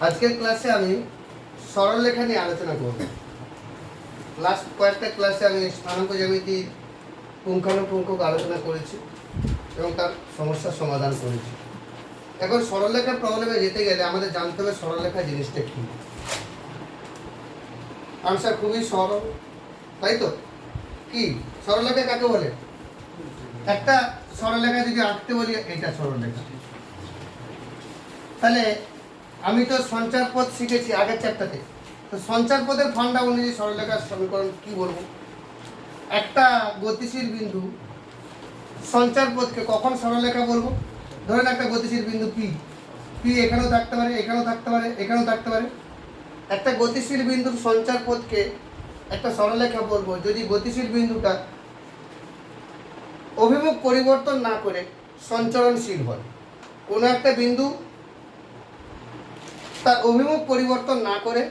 আজকের ক্লাসে আমি সরলরেখা নিয়ে আলোচনা করব। লাস্ট কয়েকটা ক্লাসে আমি স্থানাঙ্ক জ্যামিতির পুঙ্খানুপুঙ্খ আলোচনা করেছি এবং তার সমস্যার সমাধান করেছি। এখন সরলরেখা প্রবলেমে যেতে গেলে আমাদের জানতে হবে সরলরেখা জিনিসটা কী। আনসার খুবই সরল, তাই তো? কি সরলরেখা কাকে বলে? একটা সরলরেখা যদি আঁকতে বলি, এটা সরলরেখা। তাহলে আমি তো সঞ্চার পথ শিখেছি আগের চ্যাপ্টারে। তো সঞ্চার পথের ফান্ডা অনুযায়ী সরলরেখার সমীকরণ কি বলবো? একটা গতিশীল বিন্দু সঞ্চার পথকে কখন সরলরেখা বলবো? ধরেন একটা গতিশীল বিন্দু পি, পি এখানেও থাকতে পারে, এখানেও থাকতে পারে, এখানেও থাকতে পারে। একটা গতিশীল বিন্দুর সঞ্চার পথকে একটা সরলরেখা বলবো যদি গতিশীল বিন্দুটা অভিমুখ পরিবর্তন না করে সঞ্চরণশীল হয়। কোনো একটা বিন্দু তার অভিমুখ পরিবর্তন না করে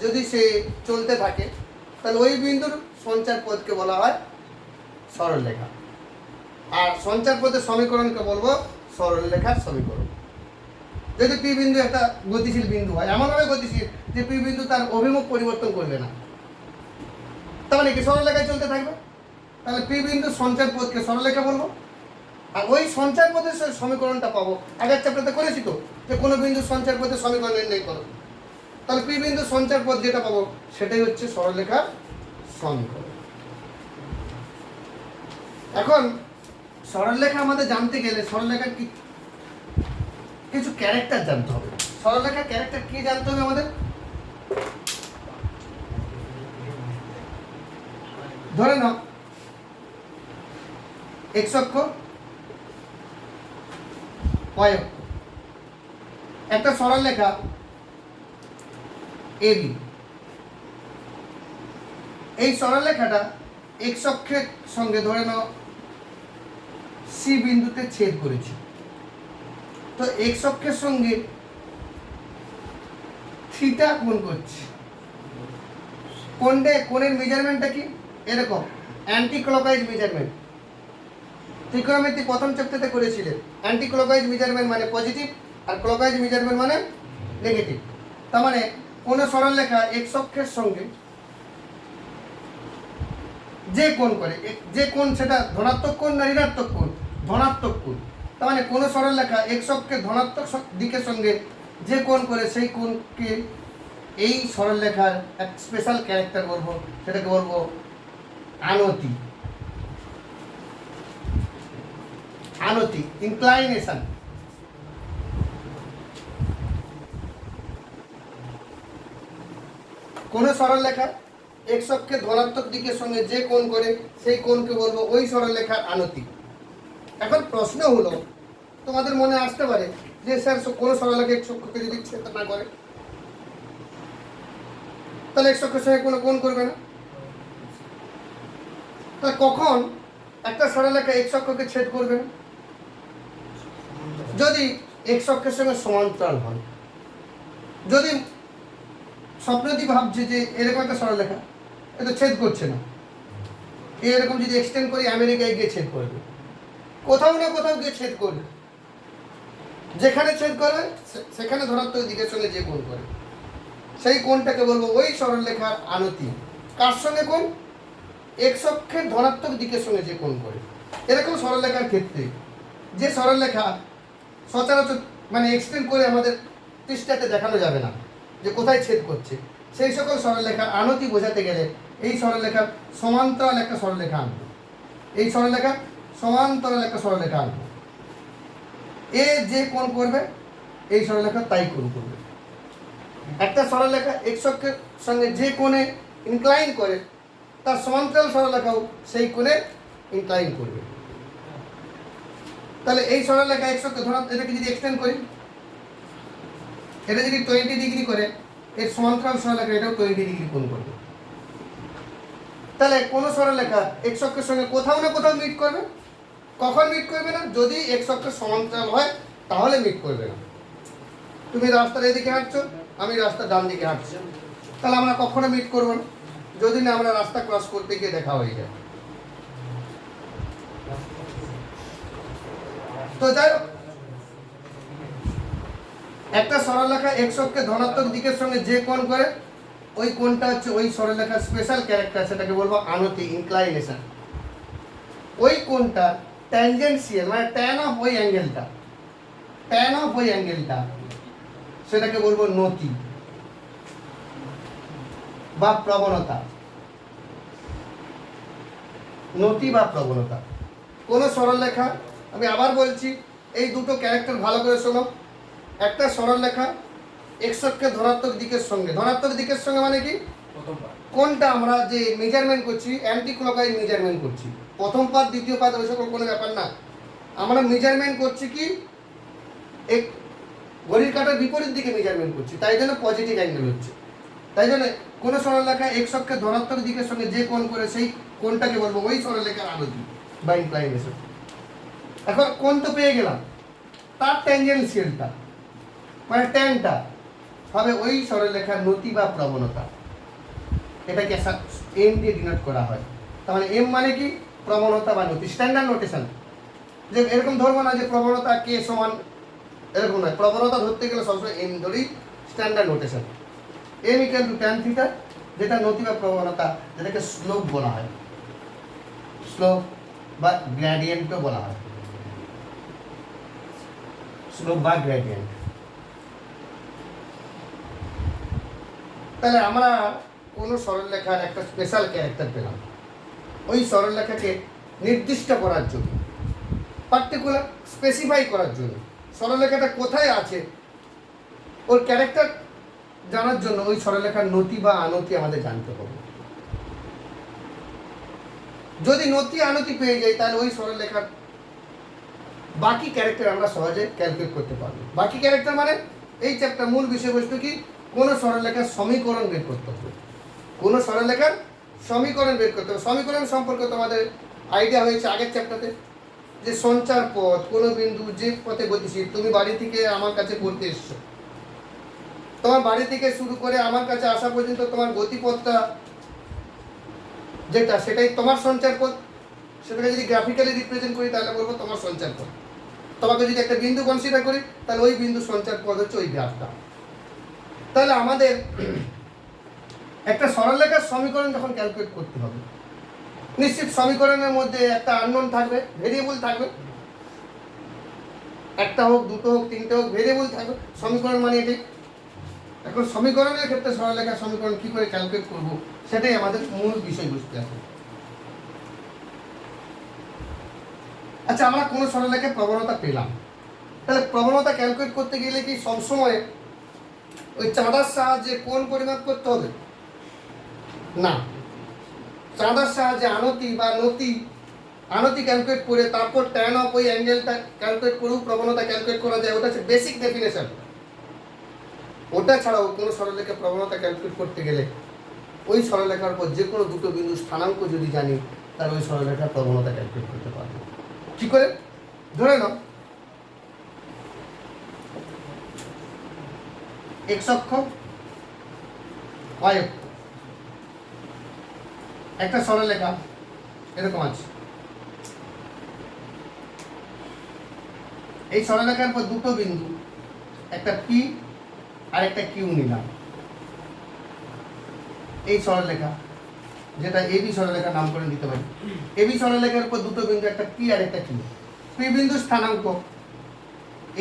যদি সে চলতে থাকে, তাহলে ওই বিন্দুর সঞ্চার পথকে বলা হয় সরলরেখা। আর সঞ্চার পথের সমীকরণকে বলবো সরলরেখার সমীকরণ। যদি পি বিন্দু একটা গতিশীল বিন্দু হয়, এমনভাবে গতিশীল যে পি বিন্দু তার অভিমুখ পরিবর্তন করবে না, তার মানে কি সরলরেখায় চলতে থাকবে, তাহলে পি বিন্দুর সঞ্চার পথকে সরলরেখা বলবো। আর ওই সঞ্চার পথের সমীকরণটা পাবো, আগের চ্যাপ্টারে করেছি তো, যে কোনো বিন্দুর সঞ্চার পথের সমীকরণ নির্ণয় করো। তাহলে পি বিন্দুর সঞ্চার পথ যেটা পাবো সেটাই হচ্ছে সরলরেখার সমীকরণ। এখন সরলরেখা আমাদের জানতে গেলে সরলরেখার কিছু ক্যারেক্টার জানতে হবে। সরলরেখার ক্যারেক্টার কি জানতে হবে আমাদের? ধরে নাও এক্স অক্ষ, ওয়াই অক্ষ, একটা সরলরেখা এবি। এই সরলরেখাটা এক্স অক্ষের সঙ্গে ধরে নাও সি বিন্দুতে ছেদ করেছে। তো এক্স অক্ষের সঙ্গে থিটা কোণ করছে। কোণের মেজারমেন্টটা কি? এরকম অ্যান্টি ক্লকওয়াইজ মেজারমেন্ট। ত্রিকোণমিতি প্রথম চ্যাপ্টারে করেছিলেন। অ্যান্টি ক্লকওয়াইজ মেজারমেন্ট মানে পজিটিভ, আর ক্লকওয়াইজ মেজারমেন্ট মানে নেগেটিভ। তার মানে কোনো সরলরেখা এক্স অক্ষের সঙ্গে যে কোণ করে, যে কোণ সেটা ধনাত্মক কোণ না ঋণাত্মক কোণ? ধনাত্মক কোণ। তার মানে কোনো সরলরেখা এক্স অক্ষের ধনাত্মক দিকের সঙ্গে যে কোণ করে সেই কোণকে এই সরলরেখার এক স্পেশাল ক্যারেক্টার বলবো, সেটাকে বলবো আনতি। আনতি ইনক্লাইনেশন। কোন সরলরেখা এক্স অক্ষের ধনাত্মক দিকের সঙ্গে যে কোণ করে সেই কোণকে বলবো ওই সরলরেখার আনতি। এখন প্রশ্ন হলো, তোমাদের মনে আসতে পারে যে স্যার কোন সরলরেখা এক্স অক্ষকে যদি ছেদ না করে তাহলে এক্স অক্ষের সঙ্গে কোনো কোণ করবে না। তাহলে কখন একটা সরলরেখা এক্স অক্ষকে ছেদ করবে না? যদি এক্স অক্ষের সঙ্গে সমান্তরাল হয়। যদি স্বপ্নদী ভাবছে যে এরকম একটা সরলরেখা এটা ছেদ করছে না, এরকম যদি এক্সটেন্ড করি আমেরিকায় গিয়ে ছেদ করবে, কোথাও না কোথাও গিয়ে ছেদ করবে। যেখানে ছেদ করবে সেখানে ধনাত্মক দিকের সঙ্গে যে কোণ করে সেই কোণটাকে বলবো ওই সরলরেখার আনতি। কার সঙ্গে কোণ? এক্স অক্ষের ধনাত্মক দিকের সঙ্গে যে কোণ করে। এরকম সরলরেখার ক্ষেত্রে যে সরলরেখা সচরাচর মানে এক্সটেন্ড করে আমাদের পৃষ্ঠাতে দেখানো যাবে না যে কোথায় ছেদ করছে, সেই সকল সরলরেখার আনতি বোঝাতে গেলে এই সরলরেখার সমান্তরাল একটা সরলরেখা আনবো। এই সরলরেখার সমান্তরাল একটা সরলরেখা আনবো। এ যে কোণ করবে এই সরলরেখা তাই কোণ করবে। একটা সরলরেখা এক্স অক্ষের সঙ্গে যে কোণে ইনক্লাইন করে তার সমান্তরাল সরলরেখাও সেই কোণে ইনক্লাইন করবে। তাহলে এই সরলরেখা এক্স অক্ষে এটাকে যদি এক্সটেন্ড করি, এটা যদি 20 ডিগ্রি করে, এর সমান্তরাল সরলরেখা এটাও 20 ডিগ্রি কোণ করবে। তাহলে কোন সরলরেখা এক্স অক্ষের সঙ্গে কোথাও না কোথাও মিট করবে। কখন মিট করবে না? যদি এক্স অক্ষের সমান্তরাল হয় তাহলে মিট করবে না। তুমি রাস্তার এদিকে হাঁটছো, আমি রাস্তার ডান দিকে হাঁটছি, তাহলে আমরা কখনো মিট করবো না যদি না আমরা রাস্তা ক্রস করতে গিয়ে দেখা হয়ে যায়। তো যাই হোক, একটা সরলরেখা x অক্ষকে ধনাত্মক দিকের সঙ্গে যে কোণ করে ওই কোণটা হচ্ছে ওই সরলরেখার স্পেশাল ক্যারেক্টার, সেটাকে বলবো আনতি, ইনক্লাইনেশন। ওই কোণটা ট্যানজেন্সিয়াল, মানে ট্যান অফ ওই অ্যাঙ্গেলটা, ট্যান অফ ওই অ্যাঙ্গেলটা, সেটাকে বলবো নতি বা প্রবণতা। নতি বা প্রবণতা কোন সরলরেখা, আমি আবার বলছি এই দুটো ক্যারেক্টার ভালো করে শোনো। একটা সরলরেখা x অক্ষকে ধনাত্মক দিকের সঙ্গে, ধনাত্মক দিকের সঙ্গে মানে কি, কোনটা আমরা যে মেজারমেন্ট করছি অ্যান্টি ক্লকওয়াইজ মেজারমেন্ট করছি, প্রথম পাদ দ্বিতীয় পাদ ওই সকল কোনো ব্যাপার না, আমরা মেজারমেন্ট করছি কি এক ঘড়ির কাঁটার বিপরীত দিকে মেজারমেন্ট করছি, তাই জন্য পজিটিভ অ্যাঙ্গেল হচ্ছে। তাই জন্য কোনো সরলরেখা x অক্ষকে ধনাত্মক দিকের সঙ্গে যে কোণ করে সেই কোণটাকে বলবো ওই সরলরেখার আনতি বা ইনক্লাইনেশন। এখন কোণ তো পেয়ে গেলাম, তার ট্যানজেনশিয়ালটা মানে ট্যানটা হবে ওই সরলরেখার নতি বা প্রবণতা। এটাকে এম দিয়ে ডিনোট করা হয়। তার মানে এম মানে কি, প্রবণতা বা নতি। স্ট্যান্ডার্ড নোটেশন, যে এরকম ধরবো না যে প্রবণতা কে সমান, এরকম নয়। প্রবণতা ধরতে গেলে সবসময় এম ধরেই standard notation. M equal to tan theta, যেটা নতি বা প্রবণতা, যেটাকে স্লোপ বলা হয়, স্লোপ বা গ্রেডিয়েন্টও বলা হয়, স্লোপ বা গ্রেডিয়েন্ট। তাহলে আমরা কোনো সরলরেখার একটা স্পেশাল ক্যারেক্টার পেলাম, ওই সরলরেখাকে নির্দিষ্ট করার জন্য, পার্টিকুলার স্পেসিফাই করার জন্য, সরলরেখাটা কোথায় আছে ওর ক্যারেক্টার জানার জন্য ওই সরলরেখার নতি বা আনতি আমাদের জানতে হবে। যদি নতি আনতি পেয়ে যাই তাহলে ওই সরলরেখার বাকি ক্যারেক্টার আমরা সহজে ক্যালকুলেট করতে পারবো। বাকি ক্যারেক্টার মানে এই চ্যাপ্টার মূল বিষয়বস্তু কি, কোনো সরলরেখার সমীকরণ বের করতে হবে, কোনো সরলরেখার সমীকরণ বের করতে হবে। সমীকরণ সম্পর্কে তোমাদের আইডিয়া হয়েছে আগের চ্যাপ্টারে, যে সঞ্চার পথ, কোনো বিন্দু যে পথে গতিশীল। তুমি বাড়ি থেকে আমার কাছে পড়তে এসছো, তোমার বাড়ি থেকে শুরু করে আমার কাছে আসা পর্যন্ত তোমার গতিপথটা যেটা, সেটাই তোমার সঞ্চার পথ। সেটাকে যদি গ্রাফিক্যালি রিপ্রেজেন্ট করি তাহলে বলবো তোমার সঞ্চার পথ। তোমাকে যদি একটা বিন্দু কনসিডার করি তাহলে ওই বিন্দু সঞ্চার পথ হচ্ছে ওই গ্রাফটা। তাহলে আমাদের একটা সরলরেখার সমীকরণ যখন ক্যালকুলেট করতে হবে, নিশ্চিত সমীকরণের মধ্যে একটা আননোন থাকবে, ভেরিয়েবল থাকবে, একটা হোক, দুটো হোক, তিনটে হোক, ভেরিয়েবল থাকবে। সমীকরণ মানে এটাই। এখন সমীকরণের ক্ষেত্রে সরলরেখার সমীকরণ কি করে ক্যালকুলেট করব, সেটাই আমাদের মূল বিষয়বস্তু এখন। আচ্ছা, আমরা কোনো সরলরেখার প্রবণতা পেলাম, তাহলে প্রবণতা ক্যালকুলেট করতে গেলে কি সবসময় ওই চাঁদার সাহায্যে কোণ পরিমাপ করতে হবে? না, চাঁদার সাহায্যে আনতি বা নতি, আনতি ক্যালকুলেট করে তারপর ট্যান অফ ওই অ্যাঙ্গেলটা ক্যালকুলেট করেও প্রবণতা ক্যালকুলেট করা যায়। ওটা হচ্ছে বেসিক ডেফিনেশন। ওটা ছাড়াও কোনো সরলরেখার প্রবণতা ক্যালকুলেট করতে গেলে ওই সরলরেখার উপর যে কোনো দুটো বিন্দু স্থানাঙ্ক যদি জানি তাহলে ওই সরলরেখার প্রবণতা ক্যালকুলেট করতে পারবো। কি করে? ধরে নাও x অক্ষ, y অক্ষ, একটা সরলরেখা এরকম আছে। এই সরলরেখার উপর দুটো বিন্দু, একটা P আর একটা Q নিলাম। এই সরলরেখা, যেটা এবি সরলরেখার নামকরণ দিতে পারি। এবি সরলরেখার উপর দুটো বিন্দু, একটা P আর একটা Q। P বিন্দু স্থানাঙ্ক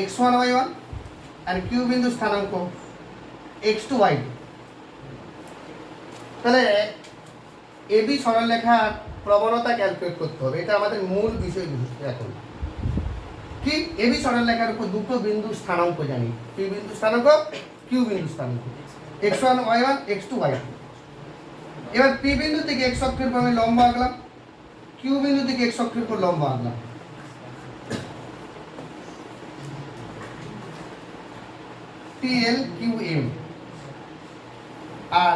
x1 y1 আর Q বিন্দু স্থানাঙ্ক x2 y2। তাহলে এবি সরলরেখার প্রবণতা ক্যালকুলেট করতে হবে, এটা আমাদের মূল বিষয়বস্তু এখন। কি, এবি সরলরেখার উপর দুটো বিন্দু স্থানাঙ্ক জানি, P বিন্দু স্থানাঙ্ক, Q বিন্দু স্থানাঙ্ক, x1 y1 x2 y2। এবার P বিন্দু থেকে x অক্ষের উপর আমি লম্ব আঁকলাম, Q বিন্দু থেকে x অক্ষের উপর লম্ব আঁকলাম। TL QM আর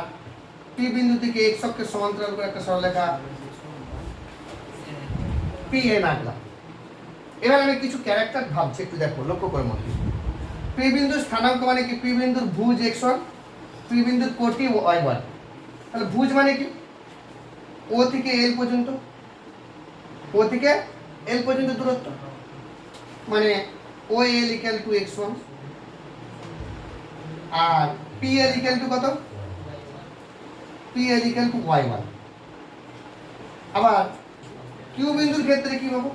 P বিন্দু থেকে x অক্ষের সমান্তরাল করে একটা সরলরেখা PN আঁকলাম। এবার আমি কিছু ক্যারেক্টার ভাবছি, একটু দেখো, লক্ষ্য করে মনে। P বিন্দুর স্থানাঙ্ক মানে কি, P বিন্দুর ভুজ x1, P বিন্দুর কোটি y1। তাহলে ভুজ মানে কি, O থেকে L পর্যন্ত, O থেকে L পর্যন্ত দূরত্ব, মানে OL ইকুয়াল টু x1, আর পি এল ইকুয়াল টু কত, P L equal to Y one. আবার কিউ বিন্দুর ক্ষেত্রে কি পাবো,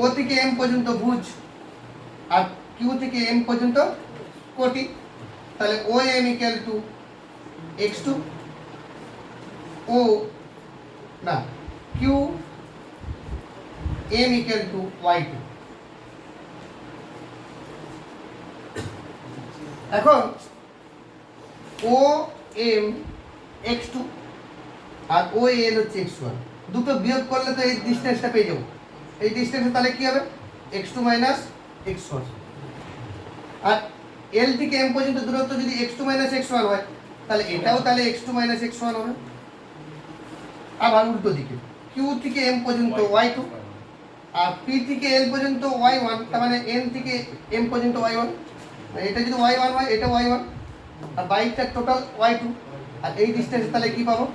ও থেকে এম পর্যন্ত ভুজ আর কিউ থেকে এম পর্যন্ত কোটি, তাহলে O M equal to X two, ও না Q M equal to Y two. এখন ও এম এক্স টু আর ও এল হচ্ছে এক্স ওয়ান, দুটো বিয়োগ করলে তো এই ডিস্টেন্সটা পেয়ে যাবো। এই ডিস্টেন্সে তাহলে কি হবে, X two minus X one. আর এল থেকে এম পর্যন্ত দূরত্ব যদি X two minus X one হয়, তাহলে এটাও তাহলে X two minus X one হবে। আবার উল্টো দিকে কিউ থেকে এম পর্যন্ত ওয়াই টু আর পি থেকে এল পর্যন্ত ওয়াই ওয়ান, তার মানে এন থেকে এম পর্যন্ত ওয়াই ওয়ান। এটা যদি ওয়াই ওয়ান হয় এটা ওয়াই ওয়ান, আর বাইকটা টোটাল ওয়াই টু। আর এই ডিস্টেন্স তাহলে কি পাবো,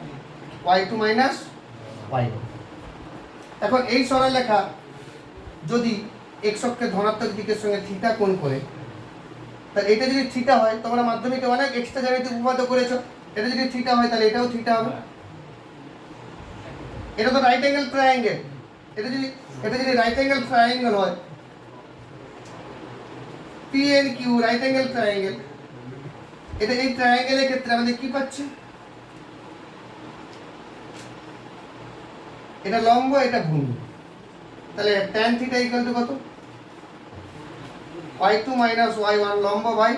y two minus y one. এখন এই সরলরেখা যদি এক্স অক্ষের ধনাত্মক দিকের সঙ্গে থিটা কোণ করে, তাহলে এটা যদি থিটা হয়, তোমরা মাধ্যমিকে অনেক এক্সট্রা জ্যামিতিক উপপাদ্য করেছো, এটা যদি থিটা হয় তাহলে এটাও থিটা হবে। এটা তো রাইট অ্যাঙ্গেল ট্রায়াঙ্গেল, এটা যদি রাইট অ্যাঙ্গেল ট্রায়াঙ্গেল হয়, P N Q right angle triangle, এটা এই ট্রায়াঙ্গেলের ক্ষেত্রে আমাদের কি পাচ্ছি, এটা লম্ব এটা ভূমি, তাহলে tan থিটা ইকুয়াল টু কত, y2 মাইনাস y1 লম্ব বাই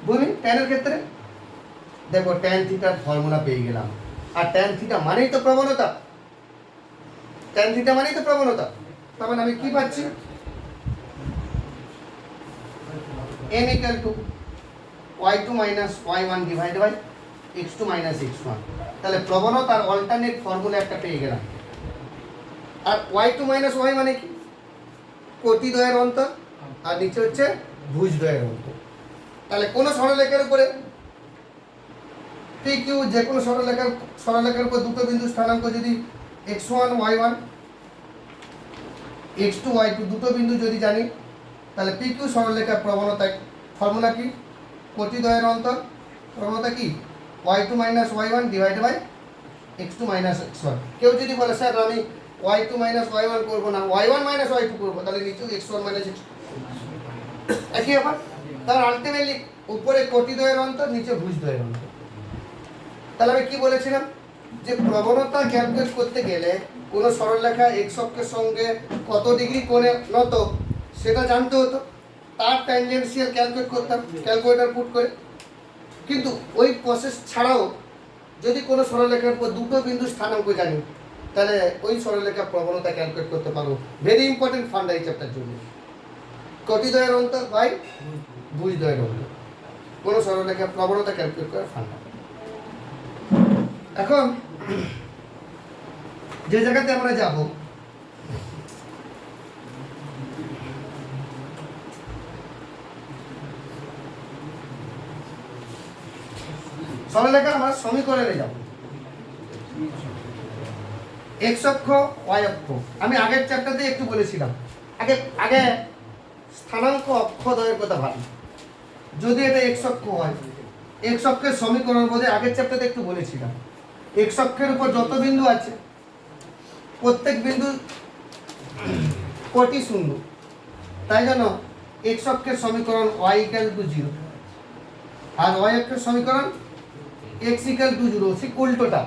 ভূমি। tan এর ক্ষেত্রে দেখো tan থিটার ফর্মুলা পেয়ে গেলাম। আর tan থিটা মানেই তো প্রবণতা, tan থিটা মানেই তো প্রবণতা। তার মানে আমি কি পাচ্ছি, m equal to y2 minus y1 divide by x2 minus x1। তাহলে প্রবণতার অল্টারনেট ফর্মুলা একটা পেয়ে গেলাম। আর y2 মাইনাস y মানে কি, কোটি দ্বয়ের অন্তর, আর নিচে হচ্ছে ভুজ দ্বয়ের অন্তর। তাহলে কোনো সরলরেখার উপরে PQ, যে কোনো সরলরেখার উপর দুটো বিন্দু স্থানাঙ্ক যদি x1 y1 x2 y2 দুটো বিন্দু যদি জানি, তাহলে PQ সরলরেখার প্রবণতা ফর্মুলা কি, কোটি দ্বয়ের অন্তর, প্রবণতা কি y2 minus y1 divide by x2 minus x1। কেউ যদি বলে স্যার আমি y2 মাইনাস y1 করবো না, y1 মাইনাস y2 করবো, তাহলে নিচে x1 মাইনাস x2 একই ব্যাপার। তাহলে আলটিমেটলি উপরে কোটি দ্বয়ের অন্তর, নিচে ভুজ দ্বয়ের অন্তর। তাহলে আমি কি বলেছিলাম, যে প্রবণতা ক্যালকুলেট করতে গেলে কোনো সরলরেখা এক্স অক্ষের সঙ্গে কত ডিগ্রি কোণে নত সেটা জানতে হতো, তার ট্যানজেনশিয়াল ক্যালকুলেট করতাম ক্যালকুলেটর পুট করে। কিন্তু ওই প্রসেস ছাড়াও যদি কোনো সরলরেখার উপর দুটো বিন্দু স্থানাঙ্ক জানি, তাহলে ওই সরলরেখার প্রবণতা ক্যালকুলেট করতে পারবো। ভেরি ইম্পর্টেন্ট ফান্ডা এই চ্যাপ্টার জন্য, কোটি দ্বয়ের অন্তর বাই ভুজ দ্বয়ের অন্তর, কোনো সরলরেখার প্রবণতা ক্যালকুলেট করার ফান্ডা। এখন যে জায়গাতে আমরা যাব, সরলরেখা আমরা সমীকরণে যাব, এক্স অক্ষ ওয়াই অক্ষ। আমি আগের চ্যাপ্টারতে একটু বলেছিলাম, আগে স্থানাঙ্ক অক্ষদ্বয়ের কথা ভাবি। যদি এটা এক্স অক্ষ হয়, এক্স অক্ষের সমীকরণ বোধহয় আগের চ্যাপ্টারতে একটু বলেছিলাম। এক্স অক্ষের উপর যত বিন্দু আছে প্রত্যেক বিন্দু কোটি শূন্য, তাই জন্য এক্স অক্ষের সমীকরণ ওয়াই ইকুয়াল টু 0 আর ওয়াই অক্ষের সমীকরণ এক্স ইকুয়াল টু 0। ঠিক উল্টোটা,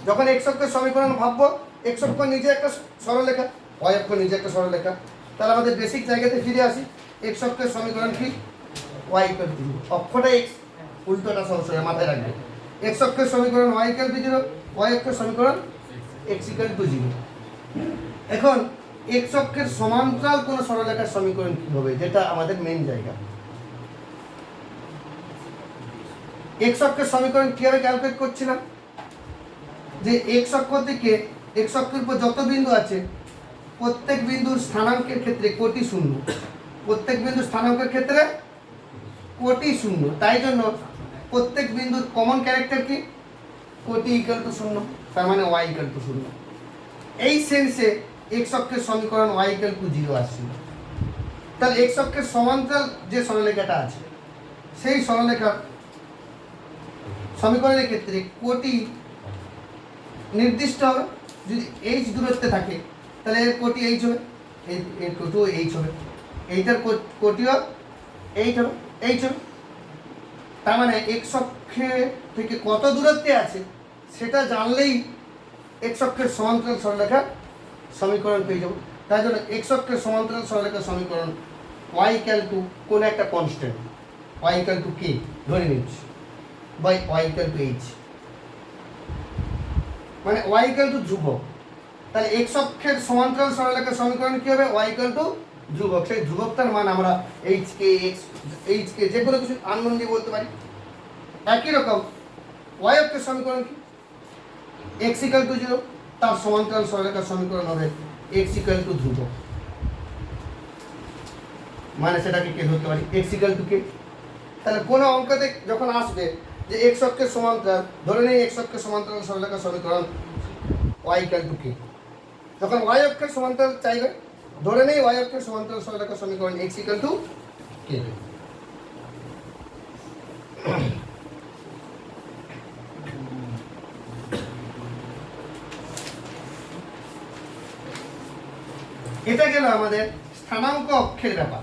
যখন এক্স অক্ষের সমীকরণ ভাববো, এক্স অক্ষ নিজে একটা সরলরেখা, ওয়াই অক্ষ নিজে একটা সরলরেখা। তাহলে আমাদের বেসিক জায়গাতে ফিরে আসি, এক্স অক্ষের সমীকরণ কি, ওয়াই ইকুয়াল টু 0, অক্ষটা এক্স, উল্টোটা সবসময় মাথায় রাখবে। এক্স অক্ষের সমীকরণ ওয়াই ইকুয়াল টু 0, ওয়াই অক্ষের সমীকরণ এক্স ইকুয়াল টু 0। এখন এক্স অক্ষের সমান্তরাল কোন সরলরেখার সমীকরণ কি হবে, যেটা আমাদের মেইন জায়গা। এক্স অক্ষের সমীকরণ কিভাবে ক্যালকুলেট করছিলাম, যে এক্স অক্ষ থেকে এক্স অক্ষের উপর যত বিন্দু আছে প্রত্যেক বিন্দুর স্থানাঙ্কের ক্ষেত্রে কোটি শূন্য, প্রত্যেক বিন্দুর স্থানাঙ্কের ক্ষেত্রে কোটি শূন্য। তাই জন্য প্রত্যেক বিন্দুর কমন ক্যারেক্টার কি, কোটি ইকুয়াল টু 0, তার মানে ওয়াই ইকুয়াল টু 0। এই সেন্সে এক্স অক্ষের সমীকরণ ওয়াই ইকুয়াল টু 0 আসছে। তাহলে এক্স অক্ষের সমান্তরাল যে সরলরেখাটা আছে সেই সরলরেখার সমীকরণের ক্ষেত্রে কোটি নির্দিষ্ট হবে। যদি এইচ দূরত্বে থাকে তাহলে এর কোটি এইচ হবে, এর কোটিও এইচ হবে, এইটার কোটিও এইচ হবে, এইচ হবে। তার মানে এক্স অক্ষে থেকে কত দূরত্বে আছে সেটা জানলেই এক্স অক্ষের সমান্তরাল সরলরেখার সমীকরণ পেয়ে যাবো। তার জন্য এক্স অক্ষের সমান্তরাল সরলরেখার সমীকরণ y ইকুয়াল টু কোন একটা constant y equal to k ধরে নিচ্ছি by y equal to h, মানে y ইকুয়াল টু ধ্রুবক। তাহলে এক্স অক্ষের সমান্তরাল সরলরেখার সমীকরণ কি হবে? y ইকুয়াল টু ধ্রুবক। সেই ধ্রুবকটার মান আমরা H K x H K যে কোনো কিছু আননোন দিয়ে বলতে পারি। একই রকম y অক্ষের সমীকরণ কি? x ইকুয়াল টু 0, তার সমান্তরাল সরলরেখার সমীকরণ হবে x ইকুয়াল টু ধ্রুবক, মানে সেটাকে কে ধরতে পারি x ইকুয়াল টু কে। তাহলে কোনো অঙ্কতে যখন আসবে যে x অক্ষের সমান্তরাল, ধরে নেই x অক্ষের সমান্তরাল সরলরেখার সমীকরণ y ইকুয়াল টু কে। যখন y অক্ষের সমান্তরাল চাইবে, ধরে নেই y অক্ষের সমান্তরাল সরলরেখার সমীকরণ x ইকুয়াল টু কে। এটা গেল আমাদের স্থানাঙ্ক অক্ষের ব্যাপার।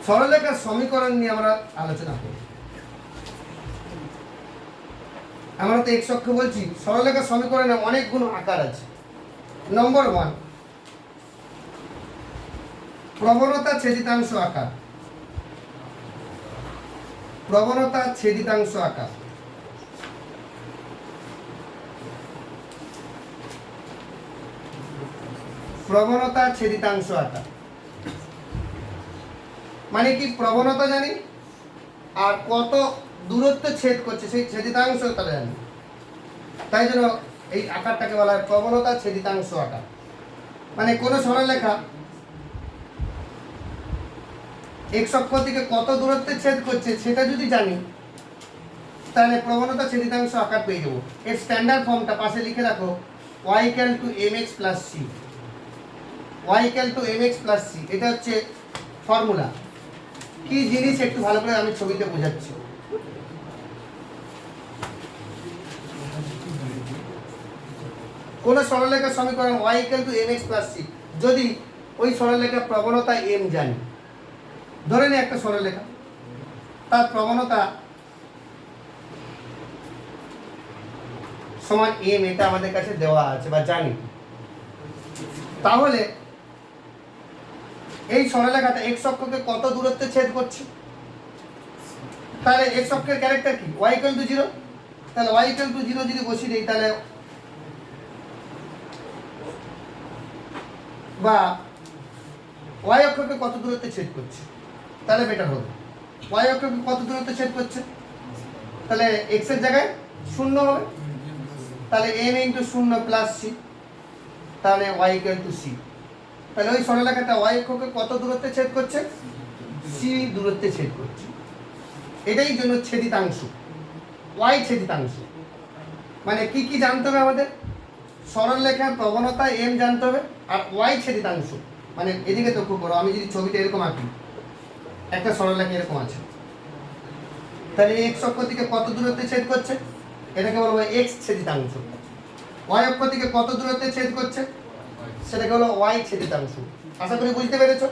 সরলরেখার সমীকরণ নিয়ে আমরা আলোচনা করি। আমরা তো এক্স অক্ষ বলছি, সরলরেখার সমীকরণে অনেকগুলো আকার আছে। নম্বর 1 প্রবণতা ছেদিতাংশ আকার, প্রবণতা ছেদিতাংশ আকার। প্রবণতা ছেদিতাংশ আকার মানে কি? প্রবণতা জানি আর কত দূরত্ব ছেদ করছে সেই ছেদিতাংশ তাহলে জানি। তাই জন্য এই আকারটাকে বলা হয় প্রবণতা ছেদিতাংশ আকার। মানে কোনো সরলরেখা এক্স অক্ষ থেকে কত দূরত্বে ছেদ করছে সেটা যদি জানি তাহলে প্রবণতা ছেদিতাংশ আকার পেয়ে যাবো। এর স্ট্যান্ডার্ড ফর্মটা পাশে লিখে রাখো, y equal two mx plus c, y equal two mx plus c। এটা হচ্ছে ফর্মুলা। কি জিনিস একটু ভালো করে আমি ছবিতে বোঝাচ্ছি। কোন সরলরেখার সমীকরণ y equal two mx plus c, যদি ওই সরলরেখার প্রবণতা m জানি, ধরে নিই একটা সরলরেখা তার প্রবণতা সমান m, এটা আমাদের কাছে দেওয়া আছে বা জানি, তাহলে এই সরলরেখাটা x অক্ষকে কত দূরত্বে ছেদ করছে, তাহলে x অক্ষের ক্যারেক্টার কি? y equal to 0। তাহলে y ইকুয়াল টু 0 যদি বসিয়ে দেই তাহলে বা y অক্ষকে কত দূরত্বে ছেদ করছে তাহলে বেটার হবে। y অক্ষকে কত দূরত্বে ছেদ করছে তাহলে x এর জায়গায় 0 হবে, তাহলে m ইনটু 0 প্লাস c, তাহলে y ইকুয়াল টু c। তাহলে ওই সরলরেখাটা y অক্ষকে কত দূরত্বে ছেদ করছে? c দূরত্বে ছেদ করছে। এটাই জন্য ছেদিতাংশ, y ছেদিতাংশ। মানে কি কি জানতে হবে আমাদের? সরলরেখার প্রবণতা m জানতে হবে আর y ছেদিতাংশ। মানে এদিকে লক্ষ্য করো, আমি যদি ছবিটা এরকম আঁকি, একটা সরলরেখা এরকম আছে, তাহলে x অক্ষ থেকে কত দূরত্বে ছেদ করছে এটাকে বলা হয় x ছেদিতাংশ। y অক্ষ থেকে কত দূরত্বে ছেদ করছে সেটাকে হলো y ছেদিতাংশ। আশা করি বুঝতে পেরেছো।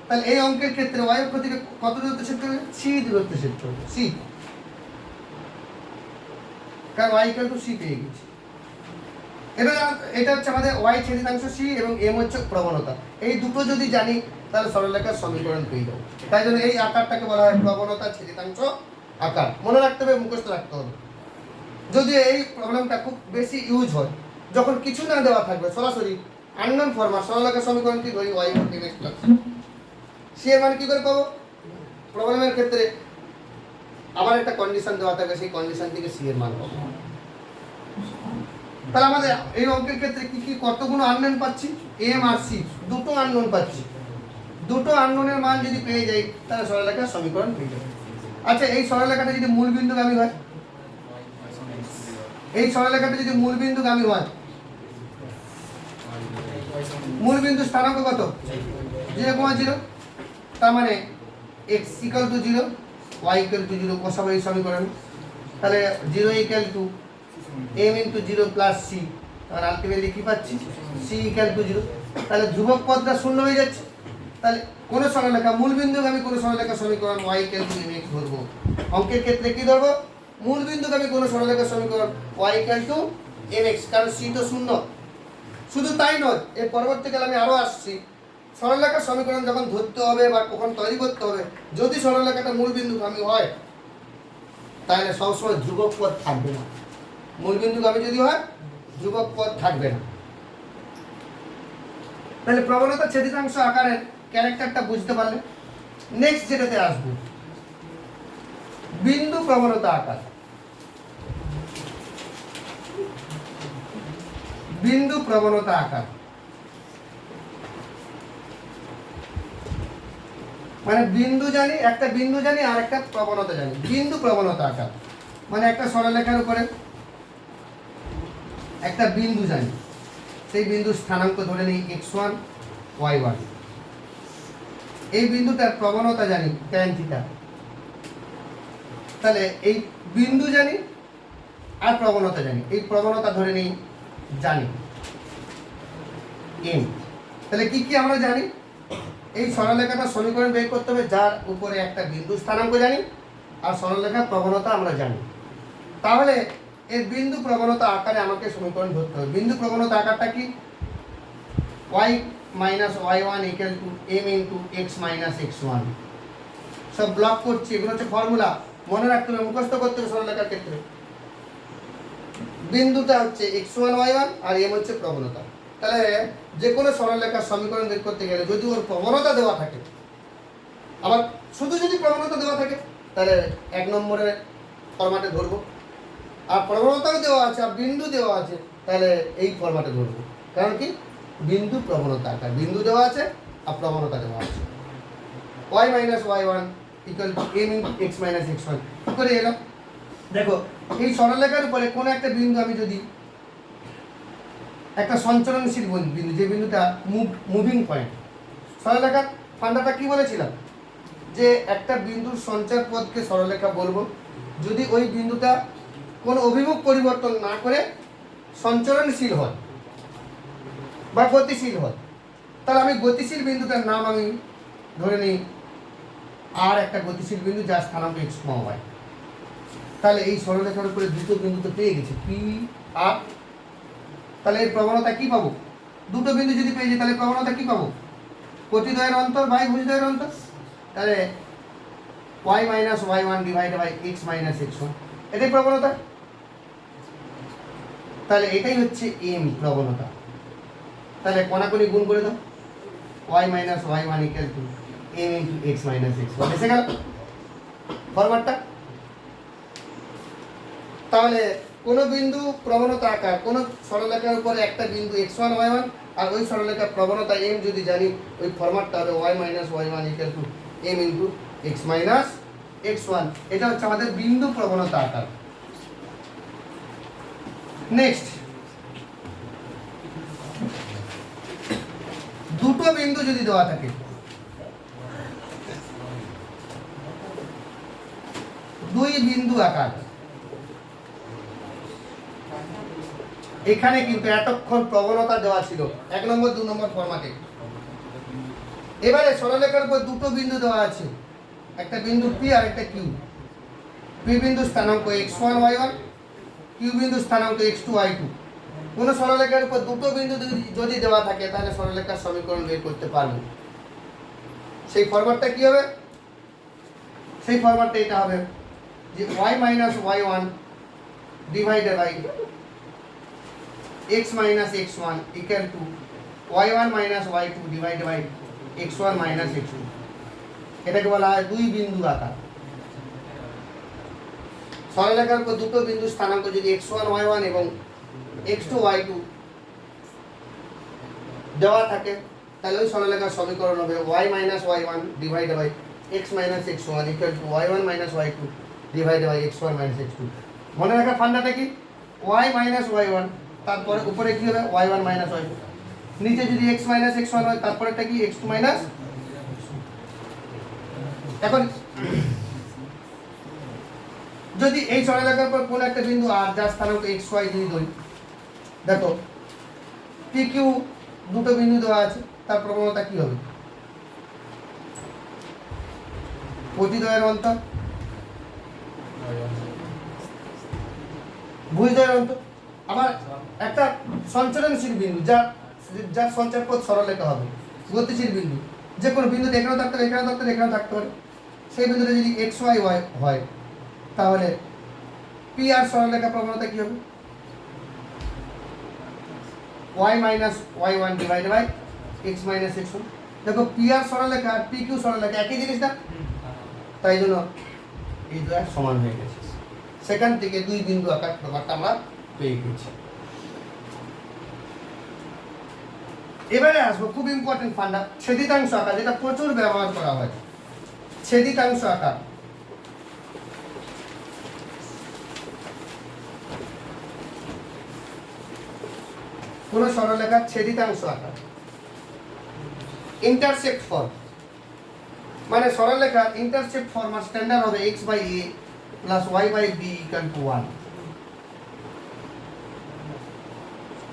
তাহলে এই অঙ্কের ক্ষেত্রে y অক্ষ থেকে কত দূরত্বে ছেদ করবে? c দূরত্বে ছেদ করবে, c, কারণ y ইকুয়াল টু c পেয়ে গেছি। এটা হচ্ছে আমাদের y ছেদিতাংশ c এবং m হচ্ছে প্রবণতা। এই দুটো যদি জানি তাহলে সরলরেখার সমীকরণ পেয়ে যাবো। তাই জন্য এই আকারটাকে বলা হয় প্রবণতা ছেদিতাংশ আকার। মনে রাখতে হবে, মুখস্থ রাখতে হবে। যদি এই প্রবলেমটা খুব বেশি ইউজ হয়, যখন কিছু না দেওয়া থাকবে, সরাসরি আননোন ফরম্যাট সরলরেখার সমীকরণ কি ধরি y equal two mx plus c এর মান কি করে পাবো? প্রবলেমের ক্ষেত্রে আবার একটা কন্ডিশন দেওয়া থাকবে, সেই কন্ডিশন থেকে c এর মান পাবো। তাহলে আমাদের এই অঙ্কের ক্ষেত্রে কি কি কতগুলো আননোন পাচ্ছি? m আর c দুটো আননোন পাচ্ছি। দুটো আননোনের মান যদি পেয়ে যাই তাহলে সরলরেখার সমীকরণ পেয়ে যাবে। আচ্ছা, এই সরলরেখাটা যদি মূলবিন্দুগামী হয়, এই সরলরেখাটা যদি মূলবিন্দুগামী হয় মূল বিন্দু স্থানাঙ্ক কত 0,0, তার মানে x equal to 0, y equal to 0 বসাবো এই সমীকরণ। তাহলে 0 equal to m into 0 plus c, আর আলটিমেটলি কি পাচ্ছি c ইকুয়াল টু 0। তাহলে ধ্রুবক পদটা শূন্য হয়ে যাচ্ছে। তাহলে কোন সরলরেখা মূল বিন্দুগামী কোন সরলরেখা সমীকরণ y ইকুয়াল টু mx ধরবো। অঙ্কের ক্ষেত্রে কি ধরবো? মূল বিন্দুগামী কোন সরলরেখা সমীকরণ y ইকুয়াল টু mx, কারণ c তো শূন্য। শুধু তাই নয়, এর পরবর্তীকালে আমি আরো আসছি, সরলরেখার সমীকরণ যখন ধরতে হবে বা কখন তৈরি করতে হবে, যদি সরলরেখাটা মূল বিন্দুগামী হয় তাহলে সবসময় ধ্রুবক পদ থাকবে না। মূল বিন্দুগামী যদি হয় ধ্রুবক পদ থাকবে না। তাহলে প্রবণতা ছেদিতাংশ আকারের ক্যারেক্টারটা বুঝতে পারলে নেক্সট যেটাতে আসবো, বিন্দু প্রবণতা আকার। বিন্দু প্রবণতা আকার মানে বিন্দু জানি, একটা বিন্দু জানি আর একটা প্রবণতা জানি। বিন্দু প্রবণতা আকার মানে একটা সরলরেখার উপরে একটা বিন্দু জানি, সেই বিন্দুর স্থানাঙ্ক ধরে নিই x1 y1, এই বিন্দুটার প্রবণতা জানি tan থিটা। তাহলে এই বিন্দু জানি আর প্রবণতা জানি, এই প্রবণতা ধরে নিই জানি m। তাহলে কি কি আমরা জানি? এই সরলরেখাটার সমীকরণ বের করতে হবে যার উপরে একটা বিন্দু স্থানাঙ্ক জানি আর সরলরেখার প্রবণতা আমরা জানি। তাহলে এর বিন্দু প্রবণতা আকারে আমাকে সমীকরণ ধরতে হবে। বিন্দু প্রবণতা আকারটা কি? y minus y1 equal to m into x minus x1। সব ব্লক করছি, এগুলো হচ্ছে ফর্মুলা, মনে রাখতে হবে, মুখস্থ করতে হবে সরলরেখার ক্ষেত্রে। বিন্দুটা হচ্ছে x1 y1 আর m হচ্ছে প্রবণতা। তাহলে যে কোনো সরলরেখার সমীকরণ বের করতে গেলে যদি ওর প্রবণতা দেওয়া থাকে, আবার শুধু যদি প্রবণতা দেওয়া থাকে তাহলে 1 নম্বরের ফরম্যাটে ধরবো, আর প্রবণতাও দেওয়া আছে আর বিন্দু দেওয়া আছে তাহলে এই ফরম্যাটে ধরবো। কারণ কি? বিন্দু প্রবণতা আকার, বিন্দু দেওয়া আছে আর প্রবণতা দেওয়া আছে। y minus y1 equal to m into x minus x1 কি করে এলো? দেখো, এই সরলরেখার উপরে কোনো একটা বিন্দু আমি যদি একটা সঞ্চরণশীল বিন্দু, যে বিন্দুটা মুভিং পয়েন্ট, সরলরেখার ফান্ডাটা কি বলেছিলাম যে একটা বিন্দুর সঞ্চার পথকে সরলরেখা বলবো যদি ওই বিন্দুটা কোনো অভিমুখ পরিবর্তন না করে সঞ্চরণশীল হয় বা গতিশীল হয়। তাহলে আমি গতিশীল বিন্দুটার নাম আমি ধরে নিই আর একটা গতিশীল বিন্দু যার স্থানাঙ্ক x, y। তাহলে এই সরলরেখার উপরে দুটো বিন্দু তো পেয়ে গেছে পি আর, তাহলে এর প্রবণতা কি পাবো? দুটো বিন্দু যদি পেয়ে যাই তাহলে প্রবণতা কি পাবো? প্রতিদ্বয়ের অন্তর বাই ভুজদ্বয়ের অন্তর। তাহলে y minus y1 divide by x minus x1, এটাই প্রবণতা। তাহলে এটাই হচ্ছে m প্রবণতা। তাহলে কোনাকুনি গুণ করে দাও, y minus y1 equal to m into x minus x1, এসে গেল ফরম্যাটটা। তাহলে কোনো বিন্দু প্রবণতা আকার, কোনো সরলরেখার উপরে একটা বিন্দু x1 y1 আর ওই সরলরেখার প্রবণতা m যদি জানি, ওই ফরম্যাটটা হবে y minus y1 equal to m into x minus x1। এটা হচ্ছে আমাদের বিন্দু প্রবণতা আকার। নেক্সট, দুটো বিন্দু যদি দেওয়া থাকে, দুই বিন্দু আকার, এখানে কিন্তু এতক্ষণ প্রবণতা দেওয়া ছিল 1 নম্বর 2 নম্বর ফরম্যাটে। এবারে সরলরেখার উপর দুটো বিন্দু দেওয়া আছে, একটা বিন্দু P আর একটা Q। P বিন্দু স্থানাঙ্ক x1 y1, Q বিন্দু স্থানাঙ্ক x2 y2। কোন সরলরেখার উপর দুটো বিন্দু যদি দেওয়া থাকে তাহলে সরলরেখার সমীকরণ বের করতে পারবো। সেই ফরম্যাটটা কি হবে? সেই ফরম্যাটটা এটা হবে যে y minus y1 divided by x minus x1 equal to y1 minus y2 divided by x1 minus x2। এটাকে বলা হয় দুই বিন্দু আকার। সরলরেখার উপর দুটো বিন্দু স্থানাঙ্ক যদি x1 y1 এবং x2 y2 দেওয়া থাকে তাহলে ওই সরলরেখার সমীকরণ হবে y minus y1 divided by x minus x1 equal to y1 minus y2 divided by x1 minus x2। মনে রাখার ফান্ডাটা কি? y মাইনাস y1, তারপরে উপরে কি হবে y1 মাইনাস y2। নিচে যদি x মাইনাস x1 হয় তারপরেটা কি x2 মাইনাস। এখন যদি এই সরলরেখার পর কোন একটা বিন্দু আর যার স্থানাঙ্ক xy যদি ধরি, দেখো PQ দুটো বিন্দু দেওয়া আছে, তার প্রবণতা কি হবে? প্রতিদ্বয়ের অন্তর, ভুজদ্বয়ের অন্তর। আবার একটা সঞ্চালনশীল বিন্দু যার সঞ্চার পথ সরলরেখা হবে, গতিশীল বিন্দু, যে কোনো বিন্দুতে এখানেও থাকতে পারে, এখানেও থাকতে পারে, এখানেও থাকতে পারে। সেই বিন্দুটা যদি xy হয় তাহলে পি আর সরলরেখা প্রবণতা কি হবে? y minus y1 divide by x minus x1। দেখো পি আর সরলরেখা আর পি কিউ সরলরেখা একই জিনিস না, তাই জন্য এই দুটো সমান হয়ে গেছে। সেখান থেকে দুই বিন্দু আকার ব্যাপারটা আমরা পেয়ে গেছি। এবারে আসবো খুব ইম্পর্টেন্ট ফান্ডা, ছেদিতাংশ আকার, যেটা প্রচুর ব্যবহার করা হয়। ছেদিতাংশ আকার, কোন সরলরেখার ছেদিতাংশ আকার, ইন্টারসেক্ট ফর্ম, মানে সরলরেখার ইন্টারসেক্ট ফর্ম আর স্ট্যান্ডার্ড হবে x by a plus y by b equal to 1।